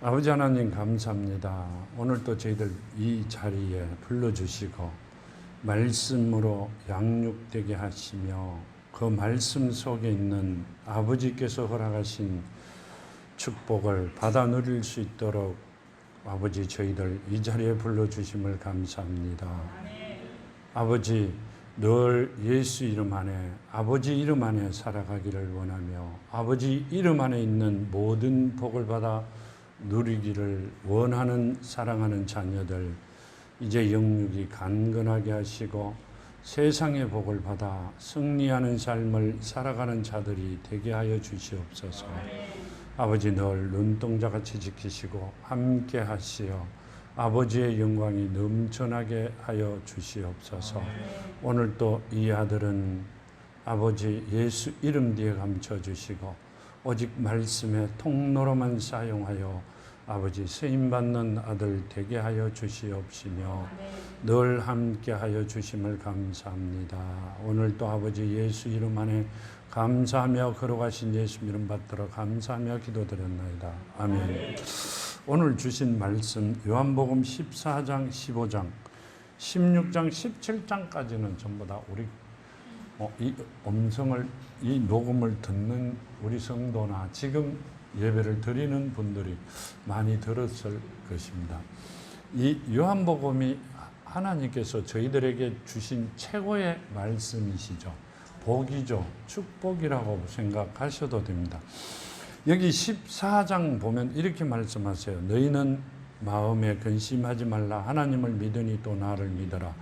아버지 하나님 감사합니다. 오늘 또 저희들 이 자리에 불러주시고 말씀으로 양육되게 하시며 그 말씀 속에 있는 아버지께서 허락하신 축복을 받아 누릴 수 있도록 아버지 저희들 이 자리에 불러주심을 감사합니다. 아버지 늘 예수 이름 안에 아버지 이름 안에 살아가기를 원하며 아버지 이름 안에 있는 모든 복을 받아 누리기를 원하는 사랑하는 자녀들 이제 영육이 간근하게 하시고 세상의 복을 받아 승리하는 삶을 살아가는 자들이 되게 하여 주시옵소서. 아버지 늘 눈동자같이 지키시고 함께 하시어 아버지의 영광이 넘쳐나게 하여 주시옵소서. 오늘 또 이 아들은 아버지 예수 이름 뒤에 감춰주시고 오직 말씀의 통로로만 사용하여 아버지 쓰임받는 아들 되게 하여 주시옵시며 늘 함께 하여 주심을 감사합니다. 오늘 또 아버지 예수 이름 안에 감사하며 걸어가신 예수 이름 받들어 감사하며 기도드렸나이다. 아멘. 오늘 주신 말씀 요한복음 14장, 15장, 16장, 17장까지는 전부 다 우리 이 음성을 이 녹음을 듣는 우리 성도나 지금 예배를 드리는 분들이 많이 들었을 것입니다. 이 요한복음이 하나님께서 저희들에게 주신 최고의 말씀이시죠. 복이죠. 축복이라고 생각하셔도 됩니다. 여기 14장 보면 이렇게 말씀하세요. 너희는 마음에 근심하지 말라. 하나님을 믿으니 또 나를 믿어라.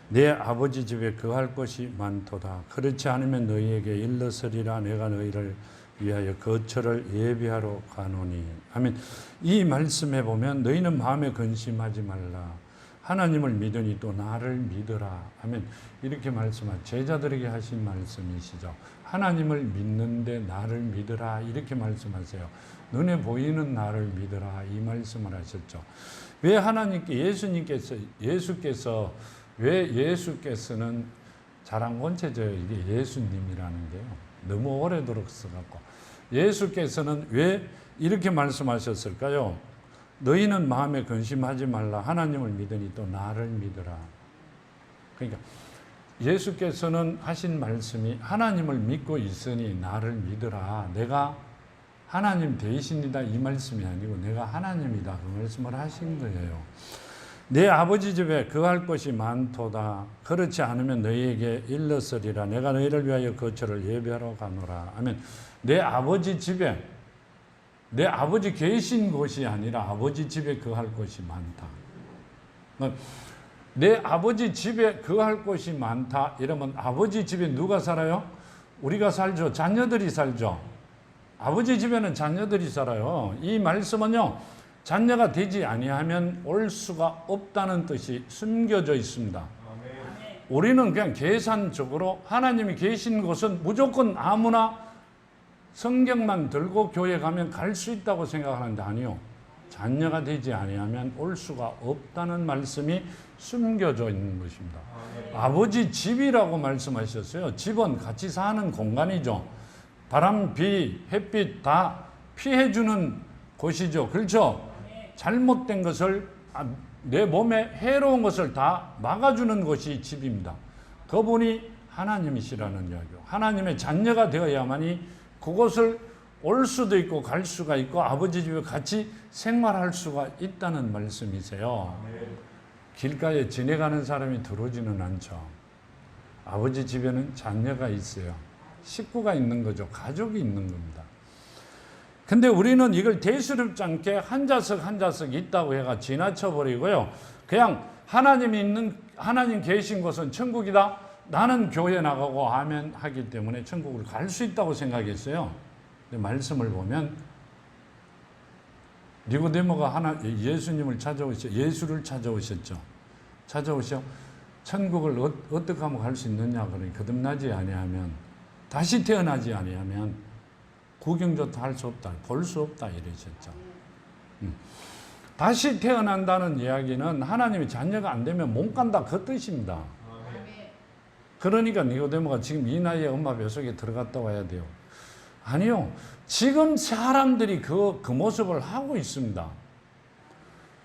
내 아버지 집에 거할 것이 많도다. 그렇지 않으면 너희에게 일러서리라. 내가 너희를 위하여 거처를 예비하러 가노니. 아멘. 이 말씀에 보면 너희는 마음에 근심하지 말라. 하나님을 믿으니 또 나를 믿어라. 아멘. 이렇게 말씀하신 제자들에게 하신 말씀이시죠. 하나님을 믿는데 나를 믿어라. 이렇게 말씀하세요. 눈에 보이는 나를 믿어라. 이 말씀을 하셨죠. 왜 하나님께 예수께서는 자랑권체죠. 이게 예수님이라는 게요. 너무 오래도록 써갖고. 예수께서는 왜 이렇게 말씀하셨을까요? 너희는 마음에 근심하지 말라. 하나님을 믿으니 또 나를 믿어라. 그러니까 예수께서는 하신 말씀이 하나님을 믿고 있으니 나를 믿어라. 내가 하나님 대신이다 이 말씀이 아니고 내가 하나님이다 그 말씀을 하신 거예요. 내 아버지 집에 거할 것이 많도다. 그렇지 않으면 너희에게 일렀으리라. 내가 너희를 위하여 거처를 예비하러 가노라. 아멘. 내 아버지 집에 내 아버지 계신 곳이 아니라 아버지 집에 거할 것이 많다. 내 아버지 집에 거할 것이 많다. 이러면 아버지 집에 누가 살아요? 우리가 살죠. 자녀들이 살죠. 아버지 집에는 자녀들이 살아요. 이 말씀은요. 자녀가 되지 아니하면 올 수가 없다는 뜻이 숨겨져 있습니다. 우리는 그냥 계산적으로 하나님이 계신 곳은 무조건 아무나 성경만 들고 교회 가면 갈 수 있다고 생각하는데 아니요. 자녀가 되지 아니하면 올 수가 없다는 말씀이 숨겨져 있는 것입니다. 아버지 집이라고 말씀하셨어요. 집은 같이 사는 공간이죠. 바람, 비, 햇빛 다 피해주는 곳이죠. 그렇죠? 잘못된 것을 내 몸에 해로운 것을 다 막아주는 것이 집입니다. 그분이 하나님이시라는 이야기요. 하나님의 자녀가 되어야만이 그곳을 올 수도 있고 갈 수가 있고 아버지 집에 같이 생활할 수가 있다는 말씀이세요. 길가에 지나가는 사람이 들어오지는 않죠. 아버지 집에는 자녀가 있어요. 식구가 있는 거죠. 가족이 있는 겁니다. 근데 우리는 이걸 대수롭지 않게 한 자석 있다고 해가 지나쳐 버리고요. 그냥 하나님 계신 곳은 천국이다. 나는 교회 나가고 아멘 하기 때문에 천국을 갈 수 있다고 생각했어요. 근데 말씀을 보면 니고데모가 예수님을 예수를 찾아오셨죠. 찾아오셔 천국을 어떻게 하면 갈 수 있느냐 그러니 거듭나지 아니하면 다시 태어나지 아니하면 구경조차 할 수 없다, 볼 수 없다 이러셨죠. 다시 태어난다는 이야기는 하나님이 자녀가 안 되면 못 간다 그 뜻입니다. 그러니까 니고데모가 지금 이 나이에 엄마 뱃속에 들어갔다 와야 돼요. 아니요. 지금 사람들이 그 모습을 하고 있습니다.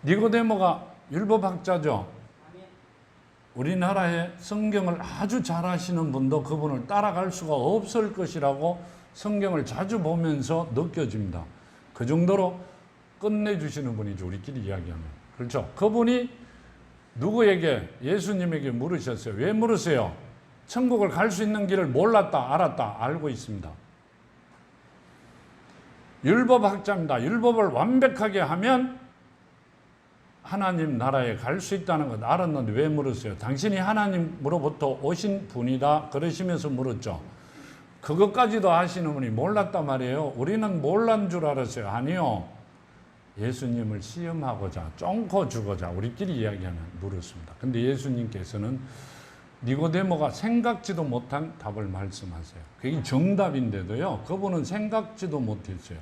니고데모가 율법학자죠. 우리나라에 성경을 아주 잘 아시는 분도 그분을 따라갈 수가 없을 것이라고 성경을 자주 보면서 느껴집니다. 그 정도로 끝내주시는 분이죠. 우리끼리 이야기하면. 그렇죠. 그분이 누구에게, 예수님에게 물으셨어요. 왜 물으세요? 천국을 갈 수 있는 길을 몰랐다, 알았다, 알고 있습니다. 율법학자입니다. 율법을 완벽하게 하면 하나님 나라에 갈 수 있다는 것 알았는데 왜 물었어요? 당신이 하나님으로부터 오신 분이다 그러시면서 물었죠. 그것까지도 아시는 분이 몰랐단 말이에요. 우리는 몰란 줄 알았어요. 아니요. 예수님을 시험하고자, 쫑코 주고자 우리끼리 이야기하면 물었습니다. 근데 예수님께서는 니고데모가 생각지도 못한 답을 말씀하세요. 그게 정답인데도요. 그분은 생각지도 못했어요.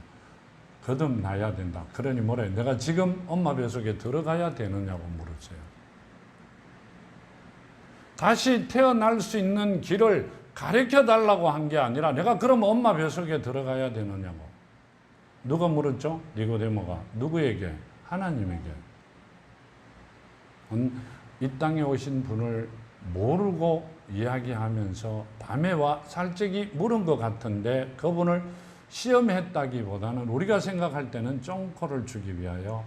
거듭나야 된다. 그러니 뭐래? 내가 지금 엄마 뱃속에 들어가야 되느냐고 물었어요. 다시 태어날 수 있는 길을 가르쳐 달라고 한 게 아니라 내가 그럼 엄마 뱃속에 들어가야 되느냐고. 누가 물었죠? 니고데모가. 누구에게? 하나님에게. 이 땅에 오신 분을 모르고 이야기하면서 밤에 와 살짝이 물은 것 같은데 그분을 시험했다기보다는 우리가 생각할 때는 쫑코를 주기 위하여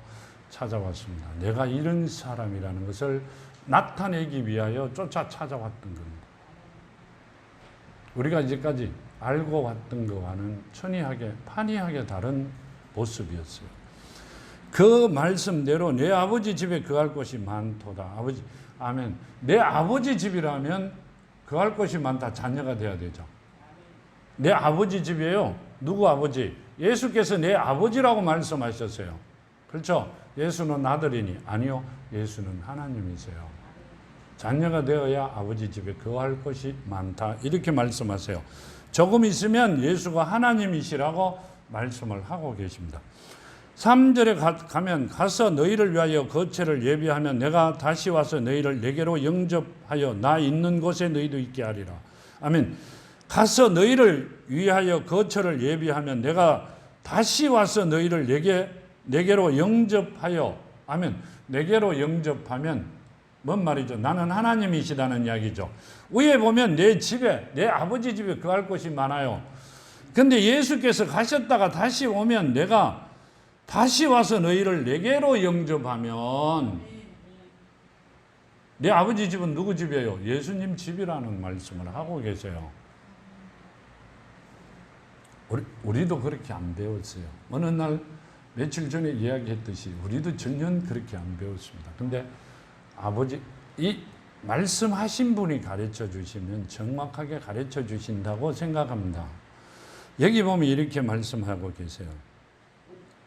찾아왔습니다. 내가 이런 사람이라는 것을 나타내기 위하여 쫓아 찾아왔던 겁니다. 우리가 이제까지 알고 왔던 것과는 천이하게 판이하게 다른 모습이었어요. 그 말씀대로 내 아버지 집에 거할 곳이 많도다. 아버지, 아멘. 내 아버지 집이라면 거할 곳이 많다. 자녀가 돼야 되죠. 내 아버지 집이에요. 누구 아버지? 예수께서 내 아버지라고 말씀하셨어요. 그렇죠? 예수는 아들이니? 아니요. 예수는 하나님이세요. 자녀가 되어야 아버지 집에 거할 것이 많다. 이렇게 말씀하세요. 조금 있으면 예수가 하나님이시라고 말씀을 하고 계십니다. 3절에 가면 가서 너희를 위하여 거처를 예비하면 내가 다시 와서 너희를 내게로 영접하여 나 있는 곳에 너희도 있게 하리라. 아멘. 가서 너희를 위하여 거처를 예비하면 내가 다시 와서 너희를 내게로 영접하여, 아멘. 내게로 영접하면 뭔 말이죠? 나는 하나님이시다는 이야기죠. 위에 보면 내 집에, 내 아버지 집에 거할 곳이 많아요. 근데 예수께서 가셨다가 다시 오면 내가 다시 와서 너희를 내게로 영접하면, 내 아버지 집은 누구 집이에요? 예수님 집이라는 말씀을 하고 계세요. 우리도 그렇게 안 배웠어요. 어느 날 며칠 전에 이야기했듯이 우리도 전혀 그렇게 안 배웠습니다. 근데 아버지, 이 말씀하신 분이 가르쳐 주시면 정확하게 가르쳐 주신다고 생각합니다. 여기 보면 이렇게 말씀하고 계세요.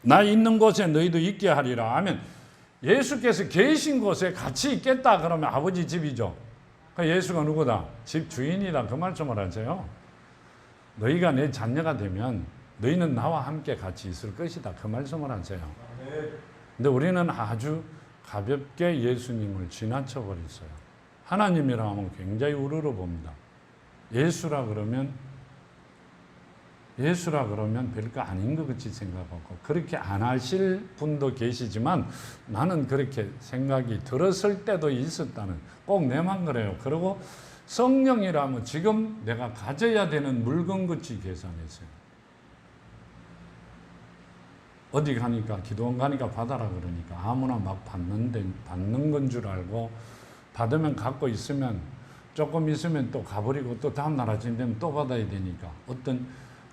나 있는 곳에 너희도 있게 하리라 하면 예수께서 계신 곳에 같이 있겠다 그러면 아버지 집이죠. 예수가 누구다? 집 주인이다. 그 말씀을 하세요. 너희가 내 자녀가 되면 너희는 나와 함께 같이 있을 것이다. 그 말씀을 하세요. 근데 우리는 아주 가볍게 예수님을 지나쳐 버렸어요. 하나님이라 하면 굉장히 우러러 봅니다. 예수라 그러면 별거 아닌 것 같이 생각하고 그렇게 안 하실 분도 계시지만 나는 그렇게 생각이 들었을 때도 있었다는, 꼭 내만 그래요. 그리고 성령이라면 지금 내가 가져야 되는 물건 같이 계산했어요. 어디 가니까, 기도원 가니까 받아라 그러니까 아무나 막 받는 건 줄 알고, 받으면 갖고 있으면 조금 있으면 또 가버리고 또 다음날 아침 되면 또 받아야 되니까 어떤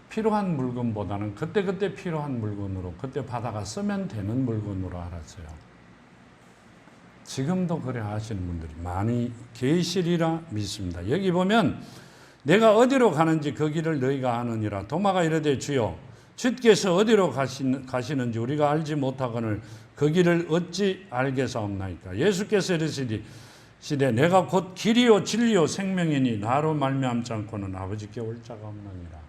필요한 물건보다는 그때그때 필요한 물건으로, 그때 받아가 쓰면 되는 물건으로 알았어요. 지금도 그래 하시는 분들이 많이 계시리라 믿습니다. 여기 보면 내가 어디로 가는지 그 길을 너희가 아느니라. 도마가 이르되 주여 주께서 어디로 가시는지 우리가 알지 못하거늘 그 길을 어찌 알겠사옵나이까. 예수께서 이르시되 내가 곧 길이요 진리요 생명이니 나로 말미암지 않고는 아버지께 올 자가 없느니라.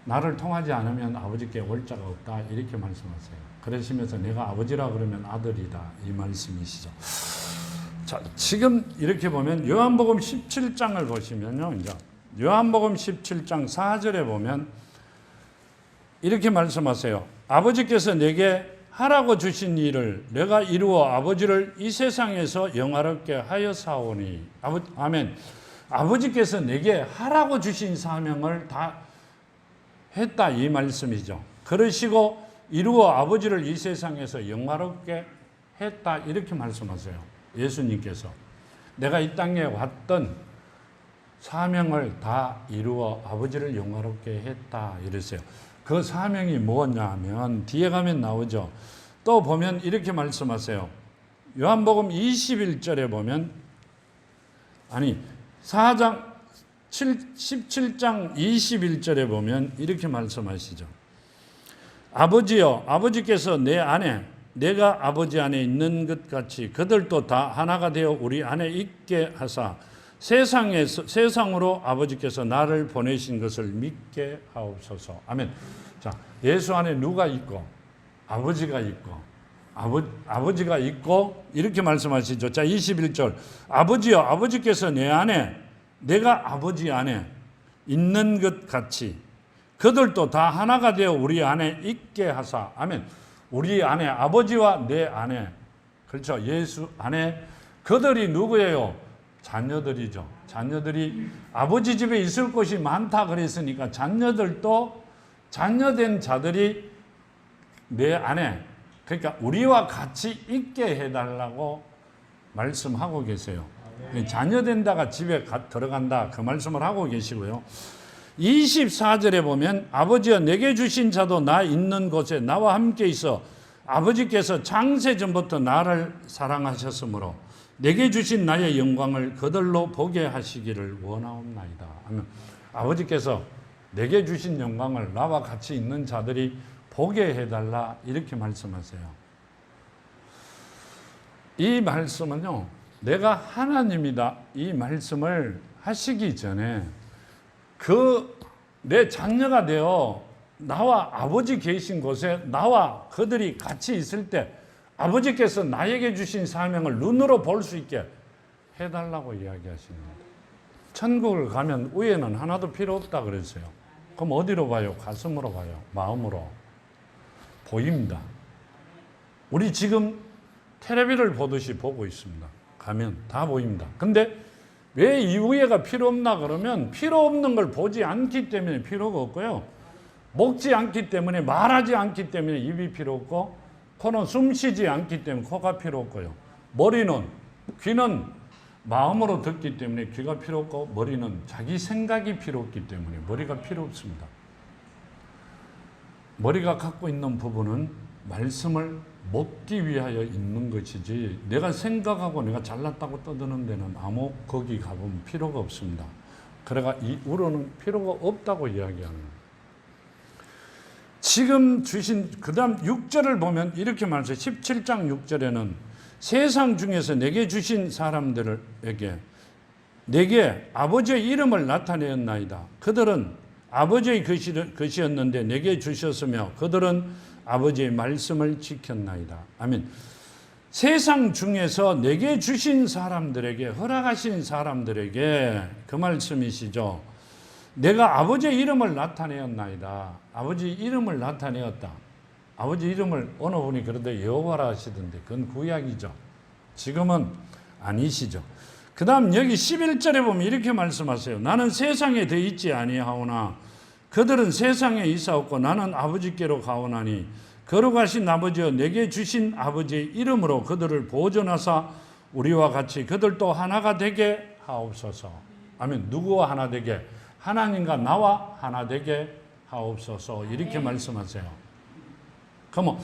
나를 통하지 않으면 아버지께 올 자가 없다 이렇게 말씀하세요. 그러시면서 내가 아버지라 그러면 아들이다 이 말씀이시죠. 자, 지금 이렇게 보면 요한복음 17장을 보시면요, 이제 요한복음 17장 4절에 보면 이렇게 말씀하세요. 아버지께서 내게 하라고 주신 일을 내가 이루어 아버지를 이 세상에서 영화롭게 하여 사오니. 아멘. 아버지께서 내게 하라고 주신 사명을 다 했다 이 말씀이죠. 그러시고 이루어 아버지를 이 세상에서 영화롭게 했다 이렇게 말씀하세요. 예수님께서 내가 이 땅에 왔던 사명을 다 이루어 아버지를 영화롭게 했다 이랬어요. 그 사명이 뭐냐 하면 뒤에 가면 나오죠. 또 보면 이렇게 말씀하세요. 요한복음 21절에 보면 17장 21절에 보면 이렇게 말씀하시죠. 아버지여 아버지께서 내 안에 내가 아버지 안에 있는 것 같이 그들도 다 하나가 되어 우리 안에 있게 하사 세상으로 아버지께서 나를 보내신 것을 믿게 하옵소서. 아멘. 자, 예수 안에 누가 있고 아버지가 있고 아버지가 있고 이렇게 말씀하시죠. 자, 21절. 아버지여 아버지께서 내 안에 내가 아버지 안에 있는 것 같이 그들도 다 하나가 되어 우리 안에 있게 하사. 아멘. 우리 안에 아버지와 내 안에 그렇죠. 예수 안에 그들이 누구예요? 자녀들이죠. 자녀들이 아버지 집에 있을 곳이 많다 그랬으니까 자녀들도 자녀된 자들이 내 안에 그러니까 우리와 같이 있게 해달라고 말씀하고 계세요. 자녀된다가 집에 들어간다 그 말씀을 하고 계시고요. 24절에 보면 아버지여 내게 주신 자도 나 있는 곳에 나와 함께 있어 아버지께서 창세전부터 나를 사랑하셨으므로 내게 주신 나의 영광을 그들로 보게 하시기를 원하옵나이다. 아버지께서 내게 주신 영광을 나와 같이 있는 자들이 보게 해달라 이렇게 말씀하세요. 이 말씀은요, 내가 하나님이다 이 말씀을 하시기 전에 내 자녀가 되어 나와 아버지 계신 곳에 나와 그들이 같이 있을 때 아버지께서 나에게 주신 사명을 눈으로 볼 수 있게 해달라고 이야기하시는 겁니다. 천국을 가면 위에는 하나도 필요 없다 그랬어요. 그럼 어디로 가요? 가슴으로 가요. 마음으로. 보입니다. 우리 지금 텔레비를 보듯이 보고 있습니다. 가면 다 보입니다. 근데 왜 이 위에가 필요 없나 그러면 필요 없는 걸 보지 않기 때문에 필요가 없고요. 먹지 않기 때문에 말하지 않기 때문에 입이 필요 없고 코는 숨 쉬지 않기 때문에 코가 필요 없고요. 귀는 마음으로 듣기 때문에 귀가 필요 없고 머리는 자기 생각이 필요 없기 때문에 머리가 필요 없습니다. 머리가 갖고 있는 부분은 말씀을 먹기 위하여 있는 것이지 내가 생각하고 내가 잘났다고 떠드는 데는 아무 거기 가보면 필요가 없습니다. 그래가 이 우로는 필요가 없다고 이야기하는 거예요. 지금 주신 그 다음 6절을 보면 이렇게 말해요. 17장 6절에는 세상 중에서 내게 주신 사람들에게 내게 아버지의 이름을 나타내었나이다. 그들은 아버지의 것이었는데 내게 주셨으며 그들은 아버지의 말씀을 지켰나이다. 아멘. 세상 중에서 내게 주신 사람들에게 허락하신 사람들에게 그 말씀이시죠. 내가 아버지의 이름을 나타내었나이다. 아버지 이름을 나타내었다. 아버지 이름을 어느 분이 그런데 여호와라 하시던데 그건 구약이죠. 지금은 아니시죠. 그 다음 여기 11절에 보면 이렇게 말씀하세요. 나는 세상에 더 있지 아니하오나 그들은 세상에 있사옵고 나는 아버지께로 가오나니 거룩하신 아버지여 내게 주신 아버지의 이름으로 그들을 보존하사 우리와 같이 그들도 하나가 되게 하옵소서. 아멘. 누구와 하나 되게? 하나님과 나와 하나 되게 하옵소서. 이렇게 말씀하세요. 그럼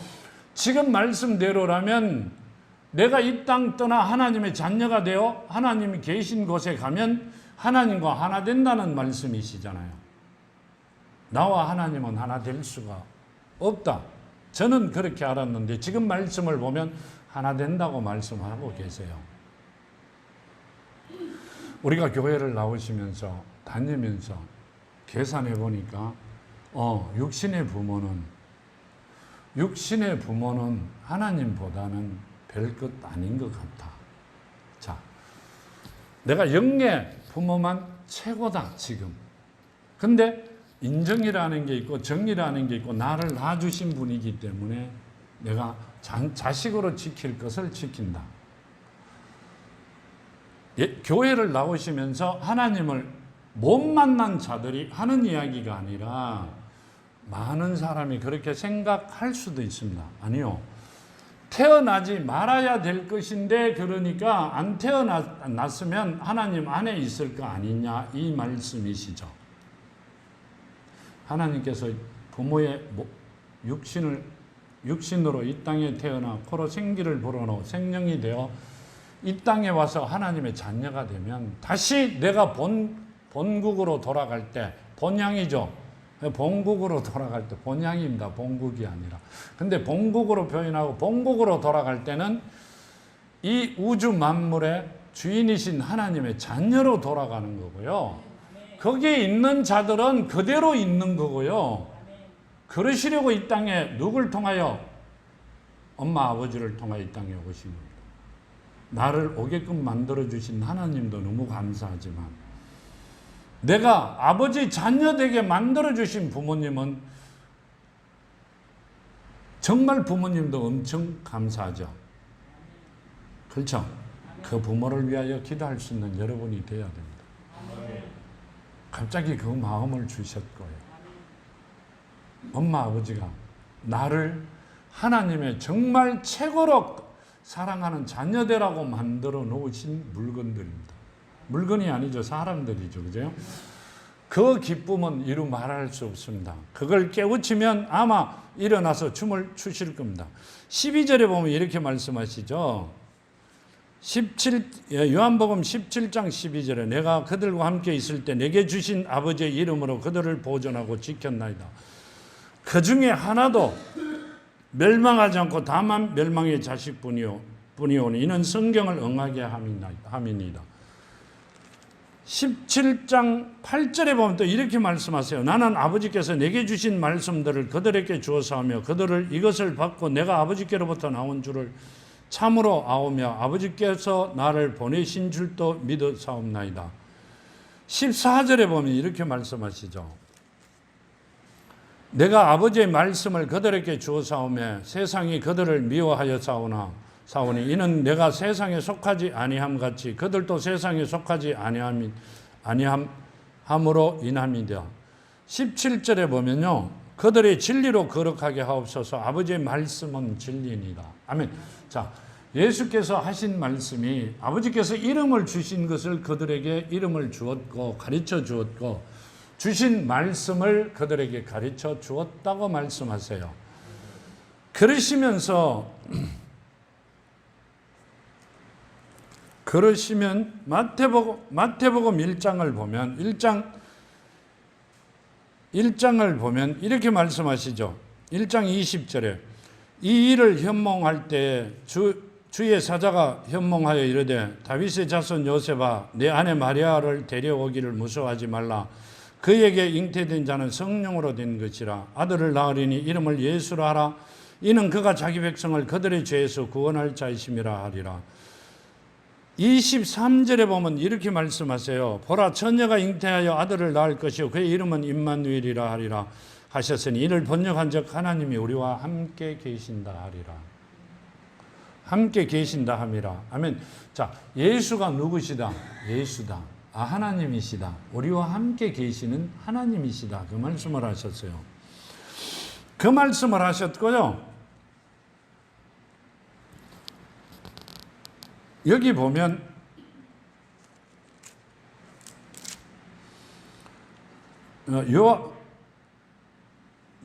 지금 말씀대로라면 내가 이 땅 떠나 하나님의 자녀가 되어 하나님이 계신 곳에 가면 하나님과 하나 된다는 말씀이시잖아요. 나와 하나님은 하나 될 수가 없다. 저는 그렇게 알았는데 지금 말씀을 보면 하나 된다고 말씀하고 계세요. 우리가 교회를 나오시면서 다니면서 계산해 보니까 육신의 부모는 하나님보다는 별 것 아닌 것 같아. 자, 내가 영계 부모만 최고다 지금. 근데 인정이라는 게 있고 정의라는 게 있고 나를 낳아주신 분이기 때문에 내가 자식으로 지킬 것을 지킨다. 교회를 나오시면서 하나님을 못 만난 자들이 하는 이야기가 아니라 많은 사람이 그렇게 생각할 수도 있습니다. 아니요. 태어나지 말아야 될 것인데 그러니까 안 태어났으면 하나님 안에 있을 거 아니냐 이 말씀이시죠. 하나님께서 부모의 육신으로 이 땅에 태어나 코로 생기를 불어넣어 생명이 되어 이 땅에 와서 하나님의 자녀가 되면 다시 내가 본국으로 돌아갈 때 본향이죠. 본국으로 돌아갈 때 본향입니다. 본국이 아니라. 근데 본국으로 표현하고 본국으로 돌아갈 때는 이 우주 만물의 주인이신 하나님의 자녀로 돌아가는 거고요. 거기에 있는 자들은 그대로 있는 거고요. 그러시려고 이 땅에 누굴 통하여? 엄마 아버지를 통하여 이 땅에 오신 겁니다. 나를 오게끔 만들어주신 하나님도 너무 감사하지만 내가 아버지 자녀되게 만들어주신 부모님은 정말 부모님도 엄청 감사하죠. 그렇죠? 그 부모를 위하여 기도할 수 있는 여러분이 되어야 됩니다. 갑자기 그 마음을 주셨고요. 엄마 아버지가 나를 하나님의 정말 최고로 사랑하는 자녀되라고 만들어 놓으신 물건들입니다. 물건이 아니죠. 사람들이죠. 그죠? 그 기쁨은 이루 말할 수 없습니다. 그걸 깨우치면 아마 일어나서 춤을 추실 겁니다. 12절에 보면 이렇게 말씀하시죠. 요한복음 17장 12절에 내가 그들과 함께 있을 때 내게 주신 아버지의 이름으로 그들을 보존하고 지켰나이다. 그 중에 하나도 멸망하지 않고 다만 멸망의 자식뿐이오니 이는 성경을 응하게 함이니이다. 17장 8절에 보면 또 이렇게 말씀하세요. 나는 아버지께서 내게 주신 말씀들을 그들에게 주어사오며 그들을 이것을 받고 내가 아버지께로부터 나온 줄을 참으로 아오며 아버지께서 나를 보내신 줄도 믿어사옵나이다. 14절에 보면 이렇게 말씀하시죠. 내가 아버지의 말씀을 그들에게 주어사오며 세상이 그들을 미워하여 사오니 이는 내가 세상에 속하지 아니함 같이 그들도 세상에 속하지 아니함으로 인함이다. 17절에 보면요. 그들의 진리로 거룩하게 하옵소서. 아버지의 말씀은 진리니이다. 아멘. 자, 예수께서 하신 말씀이 아버지께서 이름을 주신 것을 그들에게 이름을 주었고 가르쳐 주었고 주신 말씀을 그들에게 가르쳐 주었다고 말씀하세요. 그러시면 마태복음 1장을 보면 1장을 보면 이렇게 말씀하시죠. 1장 20절에 이 일을 현몽할 때 주의 사자가 현몽하여 이르되 다윗의 자손 요셉아 내 아내 마리아를 데려오기를 무서워하지 말라. 그에게 잉태된 자는 성령으로 된 것이라. 아들을 낳으리니 이름을 예수라 하라. 이는 그가 자기 백성을 그들의 죄에서 구원할 자이심이라 하리라. 23절에 보면 이렇게 말씀하세요. 보라 처녀가 잉태하여 아들을 낳을 것이요 그의 이름은 임마누엘이라 하리라 하셨으니 이를 번역한 적 하나님이 우리와 함께 계신다 하리라. 함께 계신다 함이라. 아멘. 자, 예수가 누구시다? 예수다. 아, 하나님이시다. 우리와 함께 계시는 하나님이시다. 그 말씀을 하셨어요. 그 말씀을 하셨고요. 여기 보면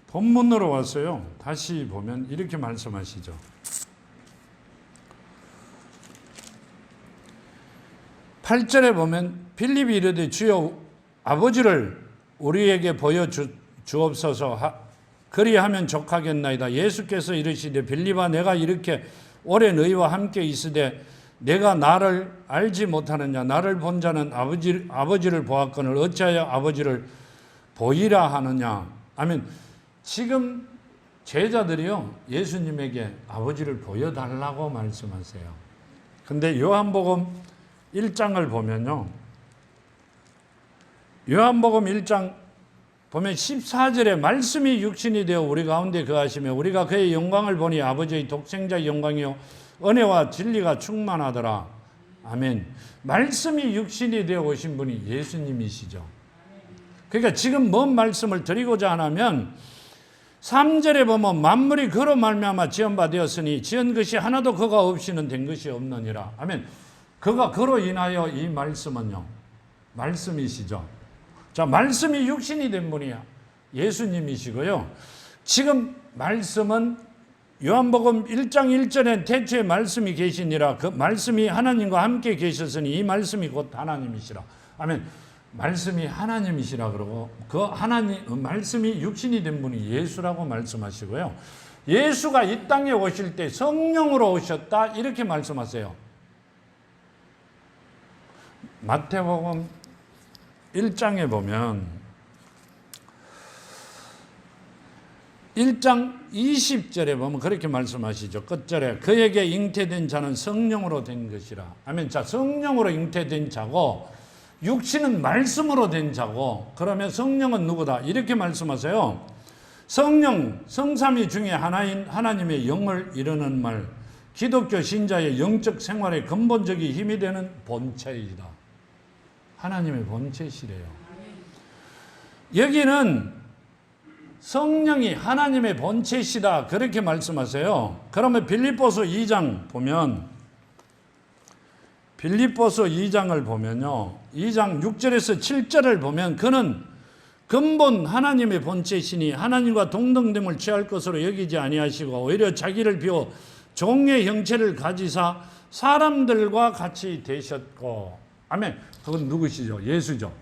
본문으로 왔어요. 다시 보면 이렇게 말씀하시죠. 8절에 보면 빌립이 이르되 주여 아버지를 우리에게 보여주옵소서 그리하면 족하겠나이다. 예수께서 이르시되 빌립아 내가 이렇게 오래 너희와 함께 있으되 내가 나를 알지 못하느냐. 나를 본 자는 아버지를 보았거늘 어찌하여 아버지를 보이라 하느냐. 아멘. 지금 제자들이요 예수님에게 아버지를 보여달라고 말씀하세요. 근데 요한복음 1장을 보면요. 요한복음 1장 보면 14절에 말씀이 육신이 되어 우리 가운데 거하시며 우리가 그의 영광을 보니 아버지의 독생자의 영광이요 은혜와 진리가 충만하더라. 아멘. 말씀이 육신이 되어 오신 분이 예수님이시죠. 그러니까 지금 뭔 말씀을 드리고자 하냐면 3절에 보면 만물이 그로 말미암아 지은 바 되었으니 지은 것이 하나도 그가 없이는 된 것이 없느니라. 아멘. 그가 그로 인하여 이 말씀은요. 말씀이시죠. 자, 말씀이 육신이 된 분이야. 예수님이시고요. 지금 말씀은 요한복음 1장 1절엔 태초에 말씀이 계시니라. 그 말씀이 하나님과 함께 계셨으니 이 말씀이 곧 하나님이시라. 아멘. 말씀이 하나님이시라 그러고 그 하나님 말씀이 육신이 된 분이 예수라고 말씀하시고요. 예수가 이 땅에 오실 때 성령으로 오셨다 이렇게 말씀하세요. 마태복음 1장에 보면 1장 20절에 보면 그렇게 말씀하시죠. 끝절에 그에게 잉태된 자는 성령으로 된 것이라. 아멘. 자, 성령으로 잉태된 자고 육신은 말씀으로 된 자고 그러면 성령은 누구다? 이렇게 말씀하세요. 성령, 성삼위 중에 하나인 하나님의 영을 이루는 말, 기독교 신자의 영적 생활의 근본적인 힘이 되는 본체이다. 하나님의 본체시래요. 여기는 성령이 하나님의 본체시다 그렇게 말씀하세요. 그러면 빌립보서 2장 보면 빌립보서 2장을 보면요. 2장 6절에서 7절을 보면 그는 근본 하나님의 본체시니 하나님과 동등됨을 취할 것으로 여기지 아니하시고 오히려 자기를 비워 종의 형체를 가지사 사람들과 같이 되셨고. 아멘. 그건 누구시죠? 예수죠.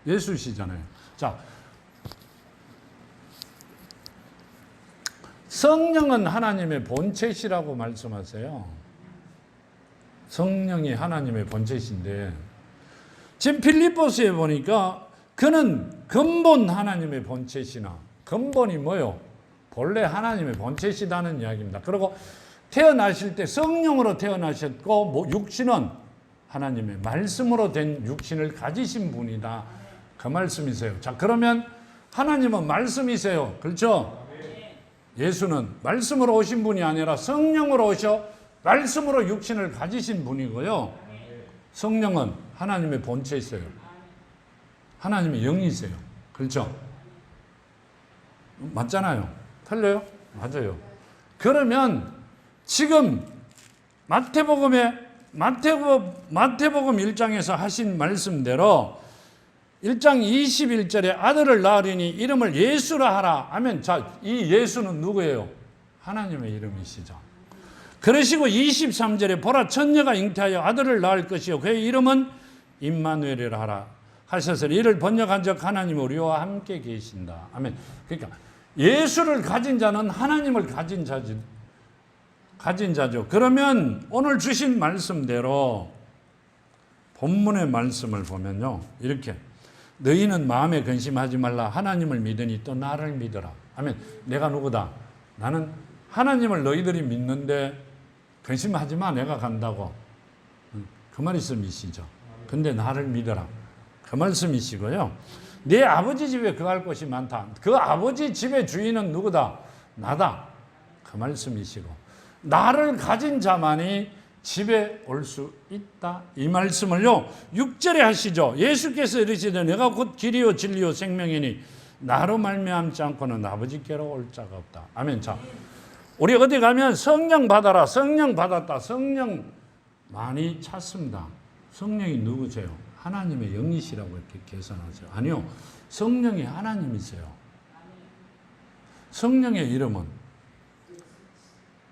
예수시잖아요. 자, 성령은 하나님의 본체시라고 말씀하세요. 성령이 하나님의 본체신데 지금 빌립보서에 보니까 그는 근본 하나님의 본체시나 근본이 뭐요? 본래 하나님의 본체시다는 이야기입니다. 그리고 태어나실 때 성령으로 태어나셨고 육신은 하나님의 말씀으로 된 육신을 가지신 분이다. 그 말씀이세요. 자, 그러면 하나님은 말씀이세요. 그렇죠? 예수는 말씀으로 오신 분이 아니라 성령으로 오셔 말씀으로 육신을 가지신 분이고요. 성령은 하나님의 본체이세요. 하나님의 영이세요. 그렇죠? 맞잖아요. 틀려요? 맞아요. 그러면 지금 마태복음 1장에서 하신 말씀대로 1장 21절에 아들을 낳으리니 이름을 예수라 하라 하면 자, 이 예수는 누구예요? 하나님의 이름이시죠. 그러시고 23절에 보라 처녀가 잉태하여 아들을 낳을 것이요 그의 이름은 임마누엘이라 하라 하셔서 이를 번역한 적 하나님 우리와 함께 계신다. 아멘. 그러니까 예수를 가진 자는 하나님을 가진 자죠. 그러면 오늘 주신 말씀대로 본문의 말씀을 보면요. 이렇게 너희는 마음에 근심하지 말라. 하나님을 믿으니 또 나를 믿어라. 아멘. 내가 누구다? 나는 하나님을 너희들이 믿는데 근심하지 마. 내가 간다고. 그 말씀이시죠. 근데 나를 믿어라. 그 말씀이시고요. 내 아버지 집에 거할 곳이 많다. 그 아버지 집의 주인은 누구다? 나다. 그 말씀이시고 나를 가진 자만이 집에 올 수 있다. 이 말씀을요 6절에 하시죠. 예수께서 이르시되 내가 곧 길이요 진리요 생명이니 나로 말미암지 않고는 아버지께로 올 자가 없다. 아멘. 자, 우리 어디 가면 성령 받아라. 성령 받았다. 성령 많이 찾습니다. 성령이 누구세요? 하나님의 영이시라고 이렇게 계산하세요. 아니요. 성령이 하나님이세요. 성령의 이름은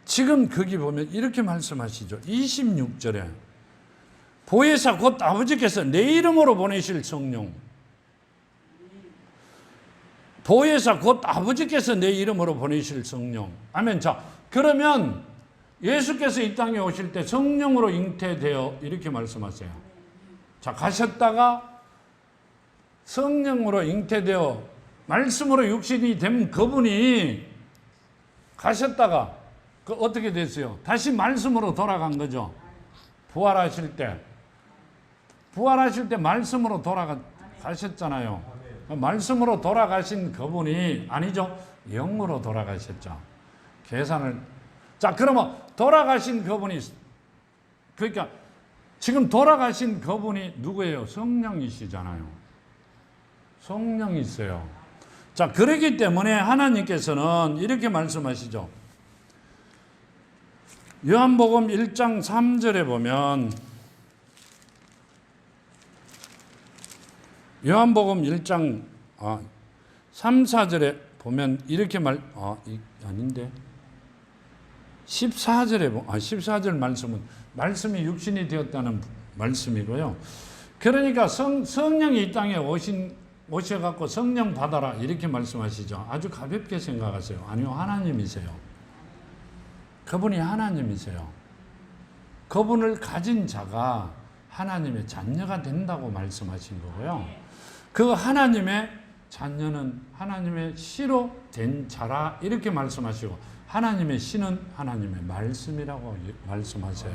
지금 거기 보면 이렇게 말씀하시죠. 26절에 보혜사 곧 아버지께서 내 이름으로 보내실 성령. 보혜사 곧 아버지께서 내 이름으로 보내실 성령. 아멘. 자, 그러면 예수께서 이 땅에 오실 때 성령으로 잉태되어 이렇게 말씀하세요. 자, 가셨다가 성령으로 잉태되어 말씀으로 육신이 된 그분이 가셨다가 그 어떻게 됐어요? 다시 말씀으로 돌아간 거죠. 부활하실 때 말씀으로 돌아가셨잖아요. 말씀으로 돌아가신 그분이 아니죠. 영으로 돌아가셨죠. 계산을. 자, 그러면 돌아가신 그분이, 그러니까 지금 돌아가신 그분이 누구예요? 성령이시잖아요. 성령이세요. 자, 그렇기 때문에 하나님께서는 이렇게 말씀하시죠. 요한복음 1장 3절에 보면, 요한복음 1장 3, 4절에 보면 이렇게 아닌데 14절에 14절 말씀은 말씀이 육신이 되었다는 말씀이고요. 그러니까 성령이 이 땅에 오셔갖고 성령 받아라 이렇게 말씀하시죠. 아주 가볍게 생각하세요. 아니요, 하나님이세요. 그분이 하나님이세요. 그분을 가진 자가 하나님의 자녀가 된다고 말씀하신 거고요. 그 하나님의 자녀는 하나님의 씨로 된 자라 이렇게 말씀하시고, 하나님의 씨는 하나님의 말씀이라고 말씀하세요.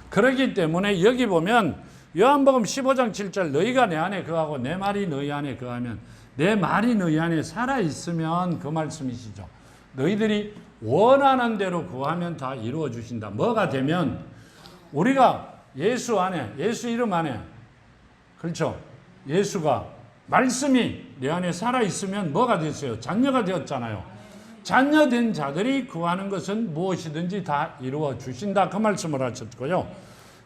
그렇기 때문에 여기 보면 요한복음 15장 7절 너희가 내 안에 거하고 내 말이 너희 안에 거하면, 내 말이 너희 안에 살아있으면, 그 말씀이시죠. 너희들이 원하는 대로 구하면 다 이루어 주신다. 뭐가 되면? 우리가 예수 안에, 예수 이름 안에, 그렇죠? 예수가, 말씀이 내 안에 살아있으면 뭐가 됐어요? 자녀가 되었잖아요. 자녀된 자들이 구하는 것은 무엇이든지 다 이루어 주신다. 그 말씀을 하셨고요.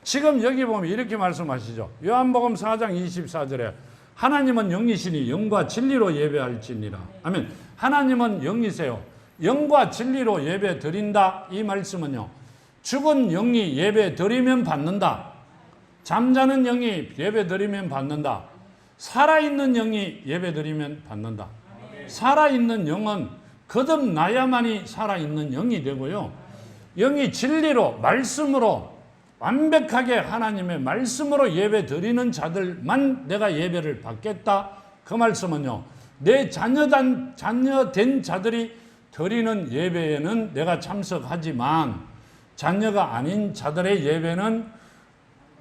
지금 여기 보면 이렇게 말씀하시죠. 요한복음 4장 24절에 하나님은 영이시니 영과 진리로 예배할지니라. 아멘. 하나님은 영이세요. 영과 진리로 예배 드린다. 이 말씀은요, 죽은 영이 예배 드리면 받는다. 잠자는 영이 예배 드리면 받는다. 살아있는 영이 예배 드리면 받는다. 살아있는 영은 거듭나야만이 살아있는 영이 되고요. 영이 진리로, 말씀으로 완벽하게 하나님의 말씀으로 예배 드리는 자들만 내가 예배를 받겠다. 그 말씀은요, 내 자녀된 자들이 드리는 예배에는 내가 참석하지만 자녀가 아닌 자들의 예배는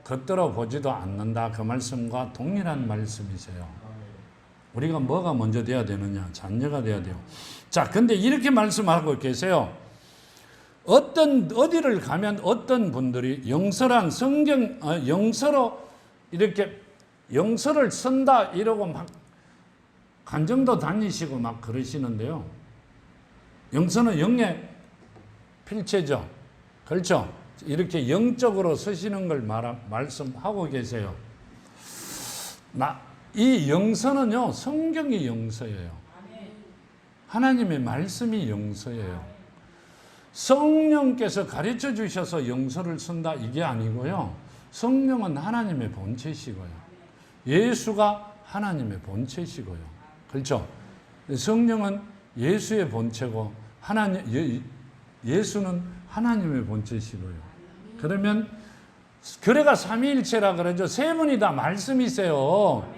겉들어 보지도 않는다. 그 말씀과 동일한 말씀이세요. 우리가 뭐가 먼저 돼야 되느냐? 자녀가 돼야 돼요. 자, 근데 이렇게 말씀하고 계세요. 어디를 가면 어떤 분들이 영설한 성경, 영서로 이렇게 영서를 쓴다 이러고 막 간정도 다니시고 막 그러시는데요. 영서는 영의 필체죠. 그렇죠? 이렇게 영적으로 쓰시는 걸 말씀하고 계세요. 이 영서는요, 성경이 영서예요. 하나님의 말씀이 영서예요. 성령께서 가르쳐 주셔서 영서를 쓴다 이게 아니고요. 성령은 하나님의 본체시고요. 예수가 하나님의 본체시고요. 그렇죠? 성령은 예수의 본체고 예수는 하나님의 본체시고요. 그러면 그래가 삼위일체라 그러죠. 세 분이 다 말씀이세요.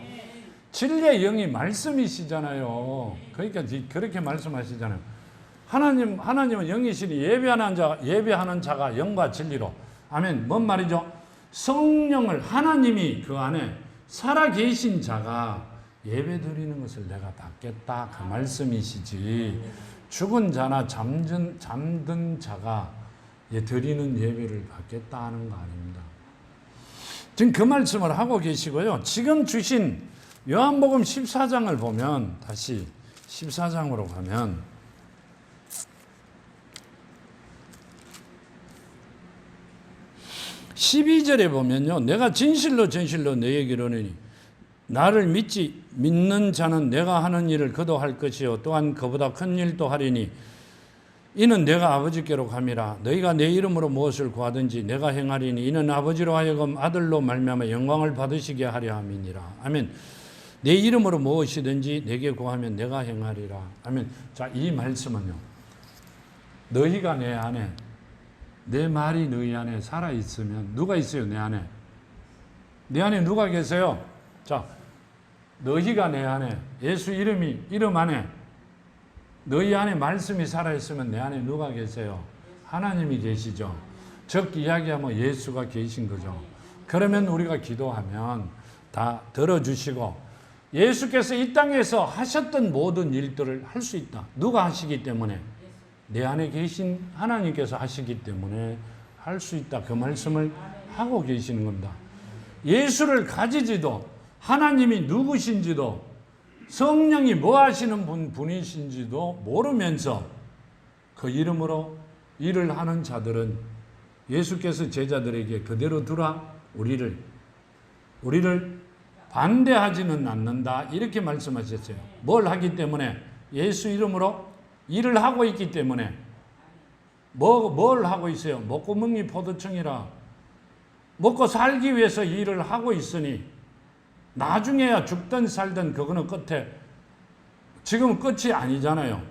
진리의 영이 말씀이시잖아요. 그러니까 그렇게 말씀하시잖아요. 하나님은 영이시니 예배하는 자가 영과 진리로. 아멘. 뭔 말이죠? 성령을, 하나님이 그 안에 살아계신 자가 예배 드리는 것을 내가 받겠다. 그 말씀이시지. 죽은 자나 잠든 자가 드리는 예배를 받겠다 하는 거 아닙니다. 지금 그 말씀을 하고 계시고요. 지금 주신 요한복음 14장을 보면, 다시 14장으로 가면 12절에 보면요. 내가 진실로 너희에게 이르노니 나를 믿는 자는 내가 하는 일을 그도 할 것이요 또한 그보다 큰 일도 하리니 이는 내가 아버지께로 감이라. 너희가 내 이름으로 무엇을 구하든지 내가 행하리니 이는 아버지로 하여금 아들로 말미암아 영광을 받으시게 하려 함이니라. 아멘. 내 이름으로 무엇이든지 내게 구하면 내가 행하리라. 아멘. 자, 이 말씀은요, 너희가 내 안에, 내 말이 너희 안에 살아있으면, 누가 있어요? 내 안에. 내 안에 누가 계세요? 자, 너희가 내 안에, 예수 이름 안에, 너희 안에 말씀이 살아있으면 내 안에 누가 계세요? 하나님이 계시죠. 즉 이야기하면 예수가 계신 거죠. 그러면 우리가 기도하면 다 들어주시고, 예수께서 이 땅에서 하셨던 모든 일들을 할 수 있다. 누가 하시기 때문에? 내 안에 계신 하나님께서 하시기 때문에 할 수 있다. 그 말씀을 하고 계시는 겁니다. 예수를 가지지도 하나님이 누구신지도 성령이 뭐 하시는 분이신지도 모르면서 그 이름으로 일을 하는 자들은 예수께서 제자들에게 그대로 두라, 우리를 반대하지는 않는다, 이렇게 말씀하셨어요. 뭘 하기 때문에? 예수 이름으로 일을 하고 있기 때문에. 뭘 하고 있어요? 목구멍이 포도청이라 먹고 살기 위해서 일을 하고 있으니 나중에야 죽든 살든 그거는 끝에, 지금은 끝이 아니잖아요.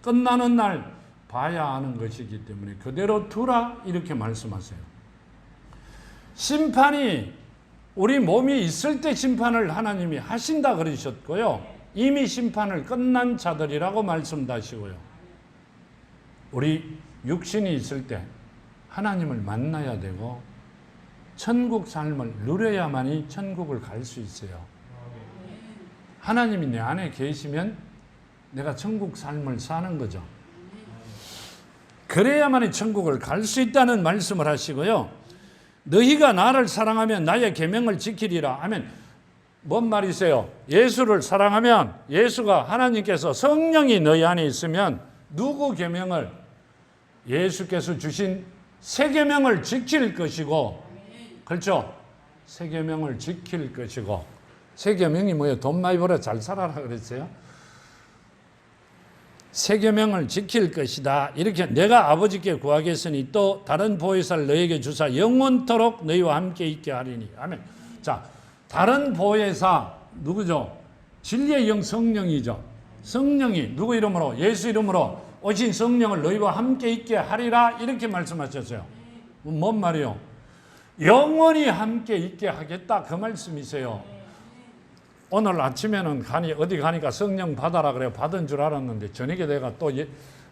끝나는 날 봐야 하는 것이기 때문에 그대로 두라, 이렇게 말씀하세요. 심판이 우리 몸이 있을 때 심판을 하나님이 하신다 그러셨고요. 이미 심판을 끝난 자들이라고 말씀하시고요. 우리 육신이 있을 때 하나님을 만나야 되고 천국 삶을 누려야만이 천국을 갈 수 있어요. 하나님이 내 안에 계시면 내가 천국 삶을 사는 거죠. 그래야만이 천국을 갈 수 있다는 말씀을 하시고요. 너희가 나를 사랑하면 나의 계명을 지키리라 하면 뭔 말이세요? 예수를 사랑하면, 예수가 하나님께서 성령이 너희 안에 있으면 누구 계명을? 예수께서 주신 새 계명을 지킬 것이고, 그렇죠? 새 계명을 지킬 것이고. 새 계명이 뭐예요? 돈 많이 벌어 잘 살아라 그랬어요. 새 계명을 지킬 것이다. 이렇게 내가 아버지께 구하겠으니 또 다른 보혜사를 너에게 주사 영원토록 너희와 함께 있게 하리니. 아멘. 자, 다른 보혜사 누구죠? 진리의 영 성령이죠. 성령이 누구 이름으로? 예수 이름으로 오신 성령을 너희와 함께 있게 하리라, 이렇게 말씀하셨어요. 뭔 말이요? 영원히 함께 있게 하겠다, 그 말씀이세요. 오늘 아침에는 어디 가니까 성령 받아라 그래요. 받은 줄 알았는데 저녁에 내가 또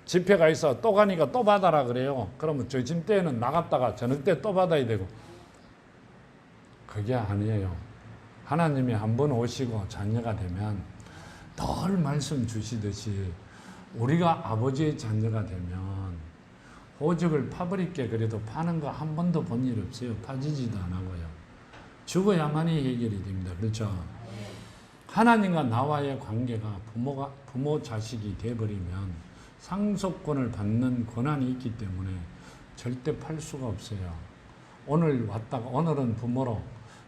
집회가 있어 또 가니까 또 받아라 그래요. 그러면 저짐 때는 나갔다가 저녁 때 또 받아야 되고. 그게 아니에요. 하나님이 한번 오시고 자녀가 되면 늘 말씀 주시듯이 우리가 아버지의 자녀가 되면 호적을 파버릴게 그래도 파는 거 한 번도 본 일 없어요. 파지지도 안 하고요. 죽어야만이 해결이 됩니다. 그렇죠? 하나님과 나와의 관계가 부모 자식이 돼버리면 상속권을 받는 권한이 있기 때문에 절대 팔 수가 없어요. 오늘 왔다가 오늘은 부모로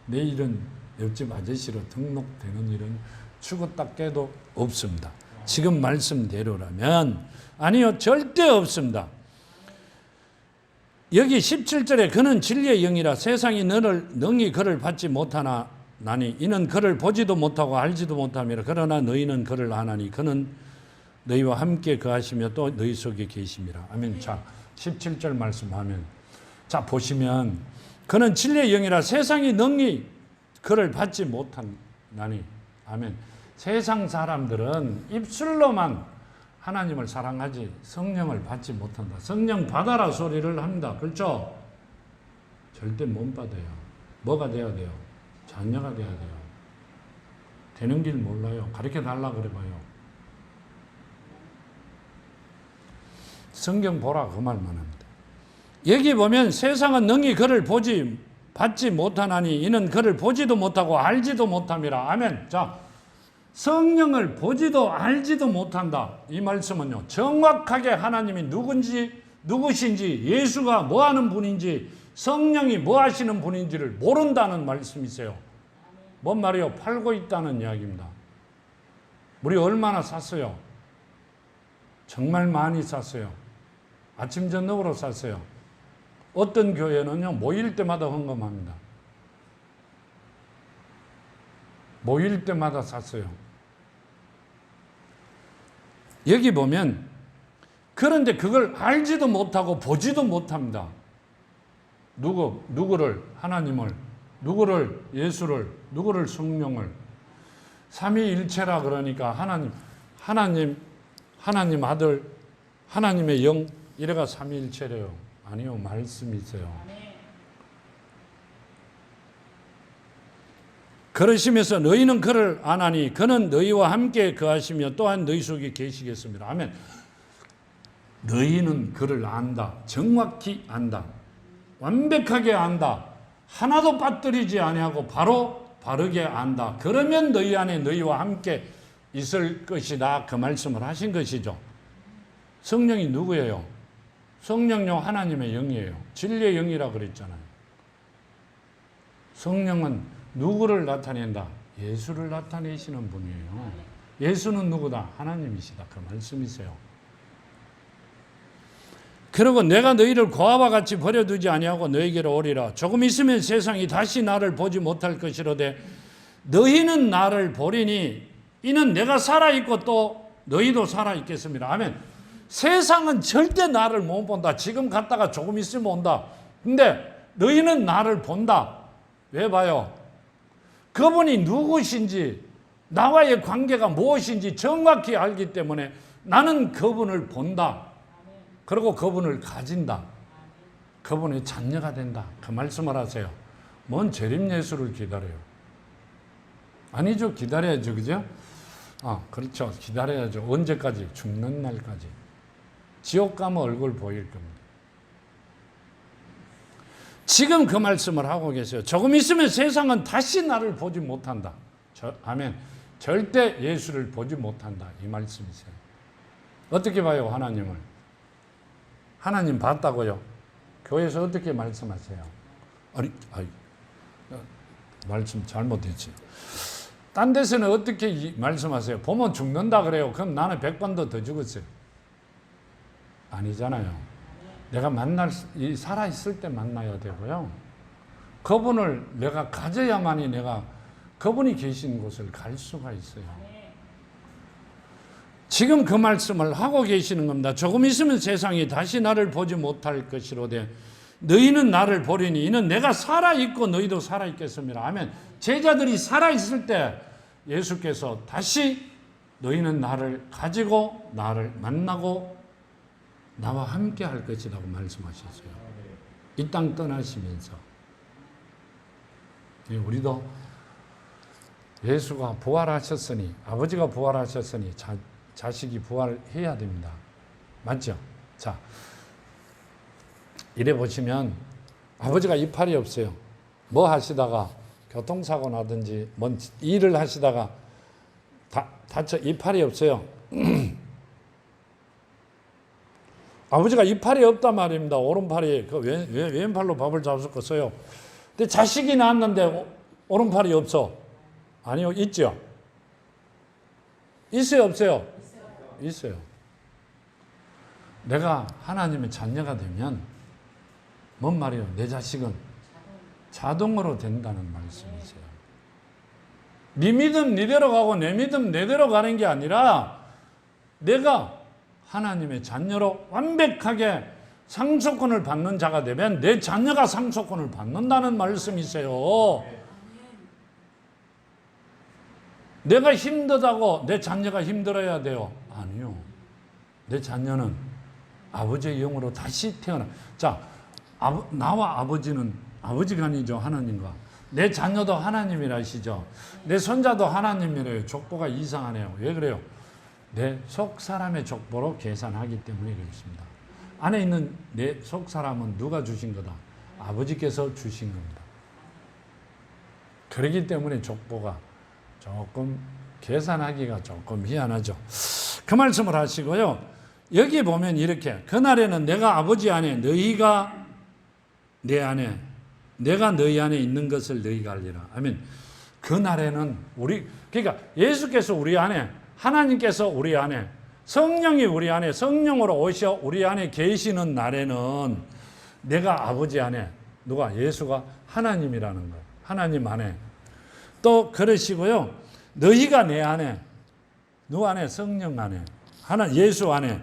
내일은 옆집 아저씨로 등록되는 일은 죽었다 깨도 없습니다. 지금 말씀대로라면 아니요, 절대 없습니다. 여기 17절에 그는 진리의 영이라 세상이 능히 그를 받지 못하나 나니 이는 그를 보지도 못하고 알지도 못함이라. 그러나 너희는 그를 아나니 그는 너희와 함께 거하시며 또 너희 속에 계심이라. 아멘. 자, 17절 말씀하면, 자 보시면 그는 진리의 영이라 세상이 능히 그를 받지 못하나니. 아멘. 세상 사람들은 입술로만 하나님을 사랑하지 성령을 받지 못한다. 성령 받아라 소리를 합니다. 그렇죠? 절대 못 받아요. 뭐가 돼야 돼요? 자녀가 돼야 돼요. 되는 길 몰라요. 가르쳐 달라 그래봐요. 성경 보라 그 말만 합니다. 여기 보면 세상은 능히 그를 받지 못하나니 이는 그를 보지도 못하고 알지도 못함이라. 아멘. 자, 성령을 보지도 알지도 못한다. 이 말씀은요, 정확하게 하나님이 누구신지, 예수가 뭐 하는 분인지, 성령이 뭐 하시는 분인지를 모른다는 말씀이세요. 뭔 말이요? 팔고 있다는 이야기입니다. 우리 얼마나 샀어요? 정말 많이 샀어요. 아침 저녁으로 샀어요. 어떤 교회는요, 모일 때마다 헌금합니다. 모일 때마다 샀어요. 여기 보면, 그런데 그걸 알지도 못하고 보지도 못합니다. 누구를? 하나님을. 누구를? 예수를. 누구를? 성령을. 삼위일체라 그러니까 하나님 아들, 하나님의 영, 이래가 삼위일체래요. 아니요, 말씀이세요. 그러시면서 너희는 그를 아나니 그는 너희와 함께 거하시며 또한 너희 속에 계시겠습니다. 아멘. 너희는 그를 안다. 정확히 안다. 완벽하게 안다. 하나도 빠뜨리지 아니하고 바로 바르게 안다. 그러면 너희 안에 너희와 함께 있을 것이다. 그 말씀을 하신 것이죠. 성령이 누구예요? 성령요 하나님의 영이에요. 진리의 영이라고 그랬잖아요. 성령은 누구를 나타낸다? 예수를 나타내시는 분이에요. 예수는 누구다? 하나님이시다. 그 말씀이세요. 그리고 내가 너희를 고아와 같이 버려두지 아니하고 너희에게로 오리라. 조금 있으면 세상이 다시 나를 보지 못할 것이로되 너희는 나를 보리니 이는 내가 살아있고 또 너희도 살아있겠습니다. 아멘. 세상은 절대 나를 못 본다. 지금 갔다가 조금 있으면 온다. 근데 너희는 나를 본다. 왜 봐요? 그분이 누구신지 나와의 관계가 무엇인지 정확히 알기 때문에 나는 그분을 본다. 그리고 그분을 가진다. 그분의 자녀가 된다. 그 말씀을 하세요. 뭔 재림 예수를 기다려요? 아니죠. 기다려야죠. 그죠? 그렇죠. 기다려야죠. 언제까지? 죽는 날까지. 지옥 가면 얼굴 보일 겁니다. 지금 그 말씀을 하고 계세요. 조금 있으면 세상은 다시 나를 보지 못한다. 아멘. 절대 예수를 보지 못한다. 이 말씀이세요. 어떻게 봐요, 하나님을? 하나님 봤다고요? 교회에서 어떻게 말씀하세요? 말씀 잘못했지. 딴 데서는 어떻게 말씀하세요? 보면 죽는다 그래요. 그럼 나는 100번도 더 죽었어요. 아니잖아요. 내가 살아있을 때 만나야 되고요. 그분을 내가 가져야만이 내가 그분이 계신 곳을 갈 수가 있어요. 지금 그 말씀을 하고 계시는 겁니다. 조금 있으면 세상이 다시 나를 보지 못할 것이로되 너희는 나를 보리니 이는 내가 살아있고 너희도 살아있겠습니다. 아멘. 제자들이 살아있을 때 예수께서 다시 너희는 나를 가지고 나를 만나고 나와 함께 할 것이라고 말씀하셨어요. 이 땅 떠나시면서. 우리도 예수가 부활하셨으니 아버지가 부활하셨으니 자식이 부활해야 됩니다. 맞죠? 자, 이래 보시면 아버지가 이빨이 없어요. 뭐 하시다가 교통사고 나든지 뭔 일을 하시다가 다쳐 이빨이 없어요. 아버지가 이빨이 없단 말입니다. 오른팔이 왼팔로 밥을 잡수겠어요. 근데 자식이 낳았는데 오른팔이 없어. 아니요, 있죠. 있어요, 없어요? 있어요. 내가 하나님의 자녀가 되면 뭔 말이에요? 내 자식은 자동으로 된다는 말씀이세요. 네 믿음 네대로 가고 내 믿음 내대로 가는 게 아니라 내가 하나님의 자녀로 완벽하게 상속권을 받는 자가 되면 내 자녀가 상속권을 받는다는 말씀이세요. 내가 힘들다고 내 자녀가 힘들어야 돼요? 아니요. 내 자녀는 아버지의 영으로 다시 태어나. 자, 나와 아버지는 아버지가 아니죠. 하나님과. 내 자녀도 하나님이라시죠. 내 손자도 하나님이래요. 족보가 이상하네요. 왜 그래요? 내 속 사람의 족보로 계산하기 때문에 그렇습니다. 안에 있는 내 속 사람은 누가 주신 거다? 아버지께서 주신 겁니다. 그렇기 때문에 족보가 조금 계산하기가 조금 미안하죠. 그 말씀을 하시고요. 여기 보면 이렇게 그날에는 내가 아버지 안에 너희가 내 안에 내가 너희 안에 있는 것을 너희가 알리라. 아멘. 그날에는 그러니까 예수께서 우리 안에 하나님께서 우리 안에 성령이 우리 안에 성령으로 오셔 우리 안에 계시는 날에는 내가 아버지 안에 예수가 하나님이라는 거예요. 하나님 안에 또 그러시고요. 너희가 내 안에 누구 안에? 성령 안에 예수 안에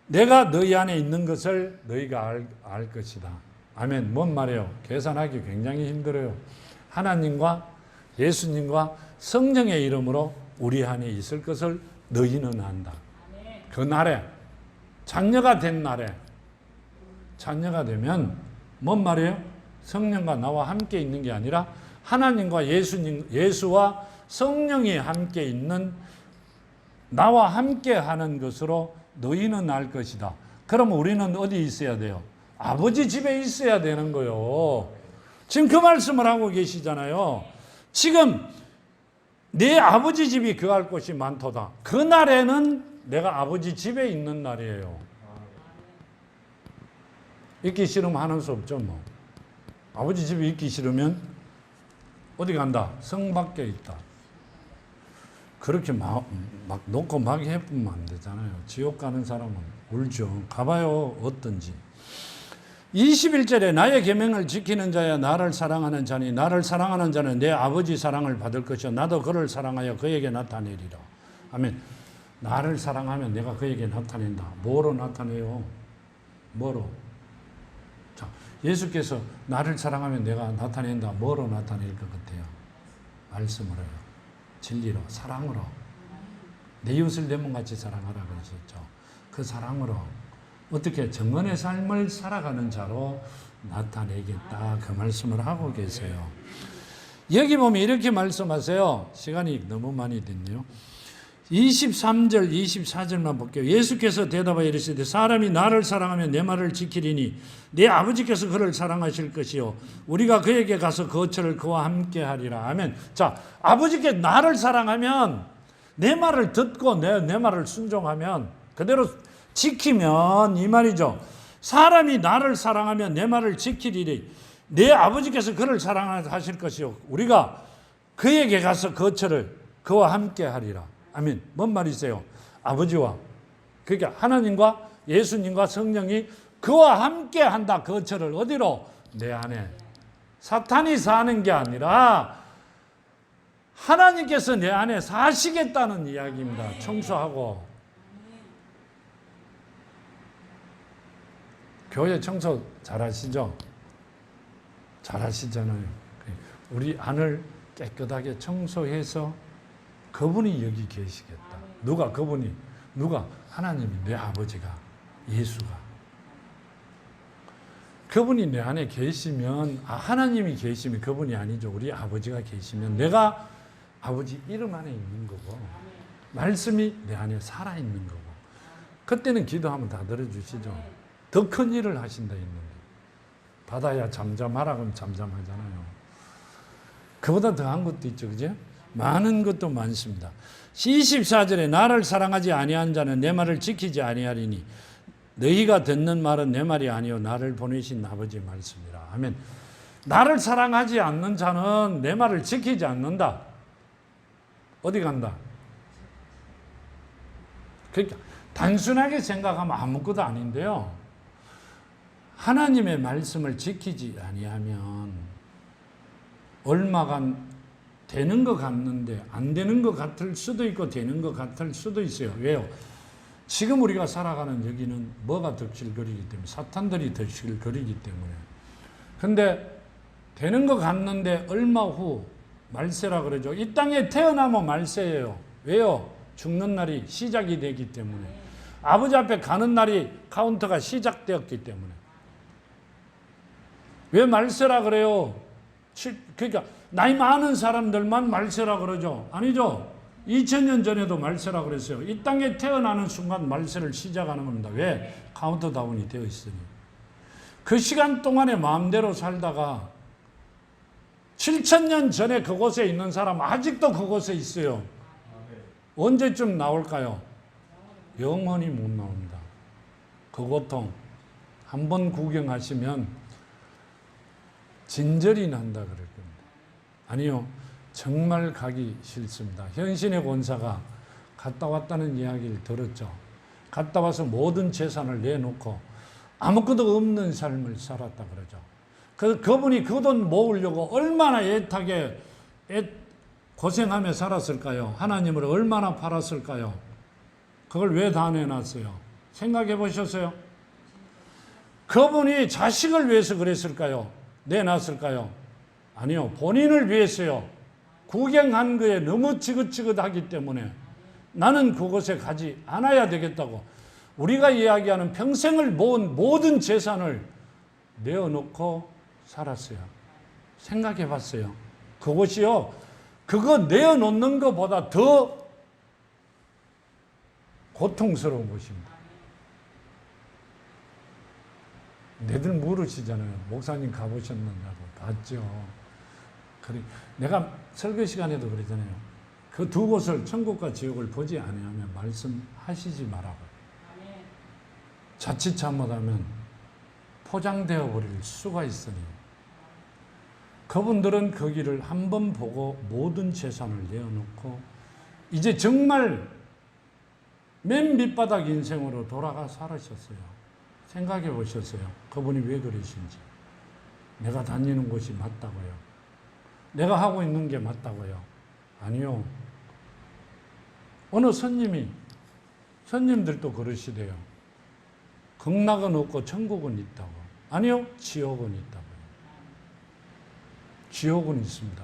내가 너희 안에 있는 것을 너희가 알 것이다. 아멘. 뭔 말이에요? 계산하기 굉장히 힘들어요. 하나님과 예수님과 성령의 이름으로 우리 안에 있을 것을 너희는 안다. 그 날에 자녀가 된 날에 자녀가 되면 뭔 말이에요? 성령과 나와 함께 있는 게 아니라 하나님과 예수와 성령이 함께 있는 나와 함께 하는 것으로 너희는 알 것이다. 그럼 우리는 어디 있어야 돼요? 아버지 집에 있어야 되는 거요. 지금 그 말씀을 하고 계시잖아요. 지금 내 아버지 집이 거할 곳이 많도다. 그날에는 내가 아버지 집에 있는 날이에요. 있기 싫으면 하는 수 없죠, 뭐. 아버지 집에 있기 싫으면 어디 간다? 성 밖에 있다. 그렇게 막 놓고 막 해보면 안 되잖아요. 지옥 가는 사람은 울죠. 가봐요, 어떤지. 21절에 나의 계명을 지키는 자야 나를 사랑하는 자니 나를 사랑하는 자는 내 아버지 사랑을 받을 것이요 나도 그를 사랑하여 그에게 나타내리라. 아멘. 나를 사랑하면 내가 그에게 나타낸다. 뭐로 나타내요? 뭐로? 자, 예수께서 나를 사랑하면 내가 나타낸다. 뭐로 나타낼 것 같아요? 말씀으로요. 진리로, 사랑으로. 내 이웃을 내 몸같이 사랑하라 그러셨죠. 그 사랑으로 어떻게 정언의 삶을 살아가는 자로 나타내겠다. 그 말씀을 하고 계세요. 여기 보면 이렇게 말씀하세요. 시간이 너무 많이 됐네요. 23절, 24절만 볼게요. 예수께서 대답하여 이르시되 사람이 나를 사랑하면 내 말을 지키리니 내 아버지께서 그를 사랑하실 것이요 우리가 그에게 가서 거처를 그와 함께 하리라. 아멘. 자, 아버지께 나를 사랑하면 내 말을 듣고 내 말을 순종하면 그대로 지키면 이 말이죠. 사람이 나를 사랑하면 내 말을 지키리니 내 아버지께서 그를 사랑하실 것이요 우리가 그에게 가서 거처를 그와 함께 하리라. 아멘. 뭔 말이세요? 아버지와 그러니까 하나님과 예수님과 성령이 그와 함께 한다. 거처를 어디로? 내 안에. 사탄이 사는 게 아니라 하나님께서 내 안에 사시겠다는 이야기입니다. 청소하고. 교회 청소 잘하시죠? 잘하시잖아요. 우리 안을 깨끗하게 청소해서 그분이 여기 계시겠다. 누가 그분이? 누가? 하나님이 내 아버지가 예수가. 그분이 내 안에 계시면 하나님이 계시면 그분이 아니죠. 우리 아버지가 계시면 내가 아버지 이름 안에 있는 거고 말씀이 내 안에 살아있는 거고 그때는 기도하면 다 들어주시죠. 더 큰 일을 하신다 했는데 받아야 잠잠하라 그러면 잠잠하잖아요. 그보다 더한 것도 있죠. 그죠? 많은 것도 많습니다. 24절에 나를 사랑하지 아니한 자는 내 말을 지키지 아니하리니 너희가 듣는 말은 내 말이 아니요 나를 보내신 아버지의 말씀이라. 아멘. 나를 사랑하지 않는 자는 내 말을 지키지 않는다. 어디 간다? 그러니까 단순하게 생각하면 아무것도 아닌데요. 하나님의 말씀을 지키지 아니하면 얼마간 되는 것 같는데 안 되는 것 같을 수도 있고 되는 것 같을 수도 있어요. 왜요? 지금 우리가 살아가는 여기는 뭐가 덕실거리기 때문에 사탄들이 덕실거리기 때문에 근데 되는 것 같는데 얼마 후 말세라 그러죠. 이 땅에 태어나면 말세예요. 왜요? 죽는 날이 시작이 되기 때문에 아버지 앞에 가는 날이 카운터가 시작되었기 때문에 왜 말세라 그래요? 그러니까 나이 많은 사람들만 말세라 그러죠. 아니죠. 2000년 전에도 말세라 그랬어요. 이 땅에 태어나는 순간 말세를 시작하는 겁니다. 왜? 카운트다운이 되어 있으니. 그 시간 동안에 마음대로 살다가 7000년 전에 그곳에 있는 사람 아직도 그곳에 있어요. 언제쯤 나올까요? 영원히 못 나옵니다. 그 고통 한번 구경하시면 진절이 난다 그럴 겁니다. 아니요. 정말 가기 싫습니다. 현신의 권사가 갔다 왔다는 이야기를 들었죠. 갔다 와서 모든 재산을 내놓고 아무것도 없는 삶을 살았다 그러죠. 그분이 그 돈 모으려고 얼마나 애타게 고생하며 살았을까요? 하나님을 얼마나 팔았을까요? 그걸 왜 다 내놨어요? 생각해 보셨어요? 그분이 자식을 위해서 그랬을까요? 내놨을까요? 아니요. 본인을 위해서요. 구경한 거에 너무 지긋지긋하기 때문에 나는 그곳에 가지 않아야 되겠다고 우리가 이야기하는 평생을 모은 모든 재산을 내어놓고 살았어요. 생각해 봤어요. 그것이요, 그거 내어놓는 것보다 더 고통스러운 것입니다. 내들 물으시잖아요. 목사님 가보셨느냐고. 봤죠. 그래, 내가 설교 시간에도 그러잖아요. 그 두 곳을, 천국과 지옥을 보지 아니하면 말씀하시지 말라고. 자칫 잘못하면 포장되어 버릴 수가 있으니 그분들은 거기를 한번 보고 모든 재산을 내어놓고 이제 정말 맨 밑바닥 인생으로 돌아가 살으셨어요. 생각해 보셨어요. 그분이 왜 그러신지. 내가 다니는 곳이 맞다고요. 내가 하고 있는 게 맞다고요. 아니요. 어느 선님들도 그러시대요. 극락은 없고 천국은 있다고. 아니요, 지옥은 있다고요. 지옥은 있습니다.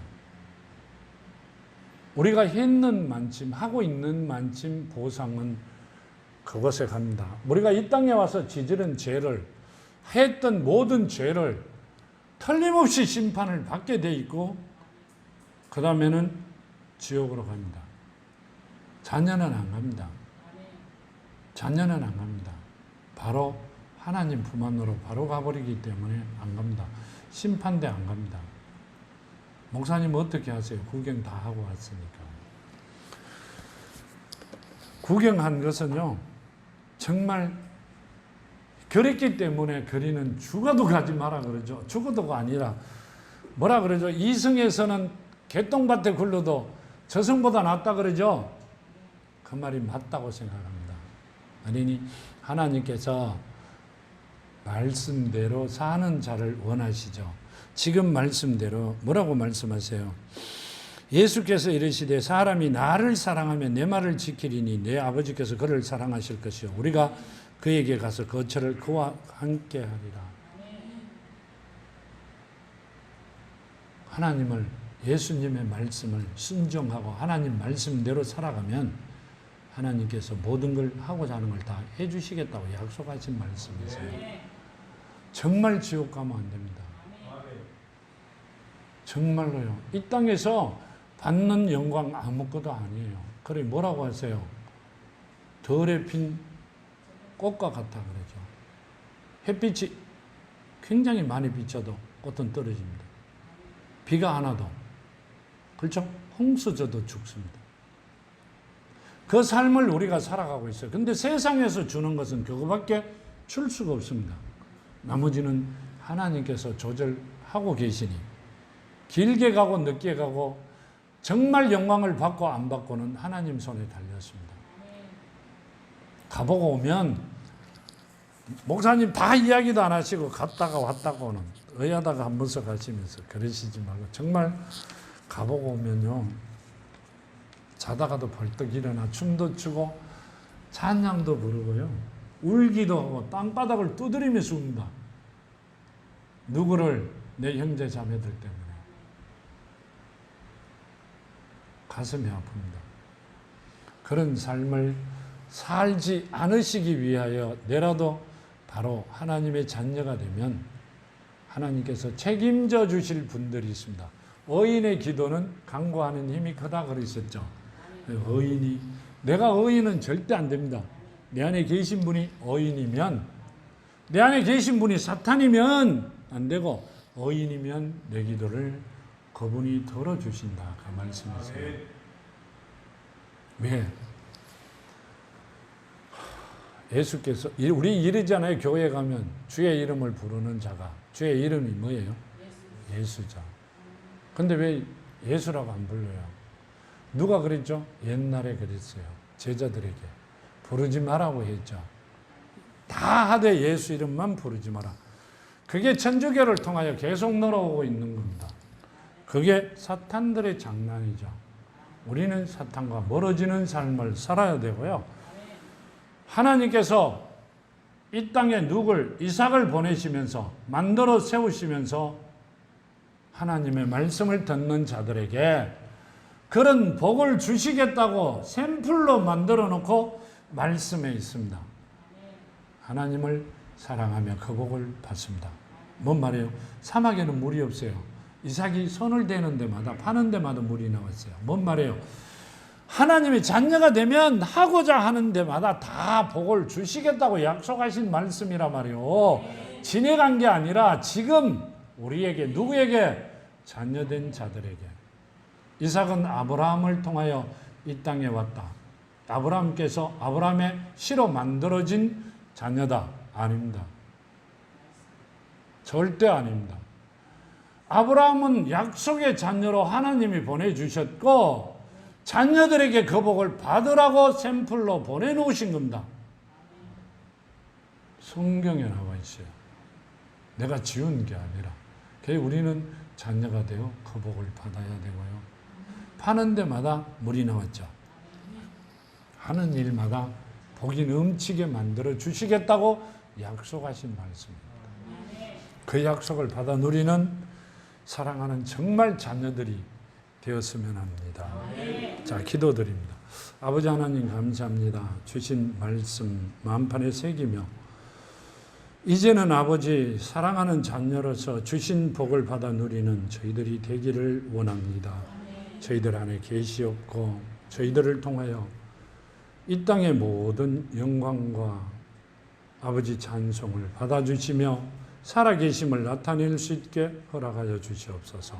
우리가 했는 만큼, 하고 있는 만큼 보상은 그것에 갑니다. 우리가 이 땅에 와서 저지른 죄를, 했던 모든 죄를 틀림없이 심판을 받게 돼 있고, 그 다음에는 지옥으로 갑니다. 자녀는 안 갑니다. 자녀는 안 갑니다. 바로 하나님 품 안으로 바로 가버리기 때문에 안 갑니다. 심판대 안 갑니다. 목사님 어떻게 하세요? 구경 다 하고 왔으니까. 구경한 것은요, 정말 그랬기 때문에 거리는 죽어도 가지 마라 그러죠. 죽어도가 아니라 뭐라 그러죠? 이승에서는 개똥밭에 굴러도 저승보다 낫다 그러죠. 그 말이 맞다고 생각합니다. 아니니 하나님께서 말씀대로 사는 자를 원하시죠. 지금 말씀대로 뭐라고 말씀하세요? 예수께서 이르시되 사람이 나를 사랑하면 내 말을 지키리니 내 아버지께서 그를 사랑하실 것이요 우리가 그에게 가서 거처를 그와 함께 하리라. 하나님을, 예수님의 말씀을 순종하고 하나님 말씀대로 살아가면 하나님께서 모든 걸 하고자 하는 걸 다 해주시겠다고 약속하신 말씀이세요. 정말 지옥 가면 안 됩니다. 정말로요. 이 땅에서 받는 영광 아무것도 아니에요. 그래 뭐라고 하세요? 덜에 핀 꽃과 같다 그러죠. 햇빛이 굉장히 많이 비쳐도 꽃은 떨어집니다. 비가 안 와도, 그렇죠? 홍수져도 죽습니다. 그 삶을 우리가 살아가고 있어요. 근데 세상에서 주는 것은 그거밖에 줄 수가 없습니다. 나머지는 하나님께서 조절하고 계시니 길게 가고 늦게 가고 정말 영광을 받고 안 받고는 하나님 손에 달렸습니다. 가보고 오면 목사님 다 이야기도 안 하시고 갔다가 왔다고는 의하다가 한 번씩 가시면서 그러시지 말고 정말 가보고 오면요, 자다가도 벌떡 일어나 춤도 추고 찬양도 부르고요, 울기도 하고 땅바닥을 두드리면서 웁니다. 누구를? 내 형제 자매들 때문에. 가슴이 아픕니다. 그런 삶을 살지 않으시기 위하여 내라도 바로 하나님의 자녀가 되면 하나님께서 책임져 주실 분들이 있습니다. 의인의 기도는 간구하는 힘이 크다 그러셨죠. 의인이, 내가 의인은 절대 안 됩니다. 내 안에 계신 분이 의인이면, 내 안에 계신 분이 사탄이면 안 되고 의인이면 내 기도를 그분이 들어주신다 그 말씀이세요. 왜? 예수께서, 우리 이러잖아요. 교회 가면 주의 이름을 부르는 자가, 주의 이름이 뭐예요? 예수자. 근데 왜 예수라고 안 불러요? 누가 그랬죠? 옛날에 그랬어요. 제자들에게 부르지 마라고 했죠. 다 하되 예수 이름만 부르지 마라. 그게 천주교를 통하여 계속 늘어오고 있는 겁니다. 그게 사탄들의 장난이죠. 우리는 사탄과 멀어지는 삶을 살아야 되고요. 하나님께서 이 땅에 누굴, 이삭을 보내시면서 만들어 세우시면서 하나님의 말씀을 듣는 자들에게 그런 복을 주시겠다고 샘플로 만들어 놓고 말씀에 있습니다. 하나님을 사랑하며 그 복을 받습니다. 뭔 말이에요? 사막에는 물이 없어요. 이삭이 손을 대는 데마다 파는 데마다 물이 나왔어요. 뭔 말이에요? 하나님이 자녀가 되면 하고자 하는 데마다 다 복을 주시겠다고 약속하신 말씀이라 말이에요. 지내간 게 아니라 지금 우리에게, 누구에게? 자녀된 자들에게. 이삭은 아브라함을 통하여 이 땅에 왔다. 아브라함께서 아브라함의 씨로 만들어진 자녀다. 아닙니다. 절대 아닙니다. 아브라함은 약속의 자녀로 하나님이 보내주셨고 자녀들에게 그 복을 받으라고 샘플로 보내놓으신 겁니다. 성경에 나와 있어요. 내가 지은 게 아니라. 그래서 우리는 자녀가 되어 그 복을 받아야 되고요. 파는 데마다 물이 나왔죠. 하는 일마다 복이 넘치게 만들어 주시겠다고 약속하신 말씀입니다. 그 약속을 받아 누리는 사랑하는 정말 자녀들이 되었으면 합니다. 자, 기도드립니다. 아버지 하나님 감사합니다. 주신 말씀 마음판에 새기며 이제는 아버지 사랑하는 자녀로서 주신 복을 받아 누리는 저희들이 되기를 원합니다. 저희들 안에 계시옵고 저희들을 통하여 이 땅의 모든 영광과 아버지 찬송을 받아주시며 살아계심을 나타낼 수 있게 허락하여 주시옵소서.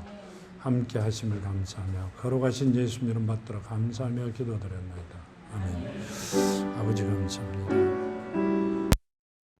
함께 하심을 감사하며 거룩하신 예수님 이름 받들어 감사하며 기도드렸나이다. 아멘. 아버지 감사합니다.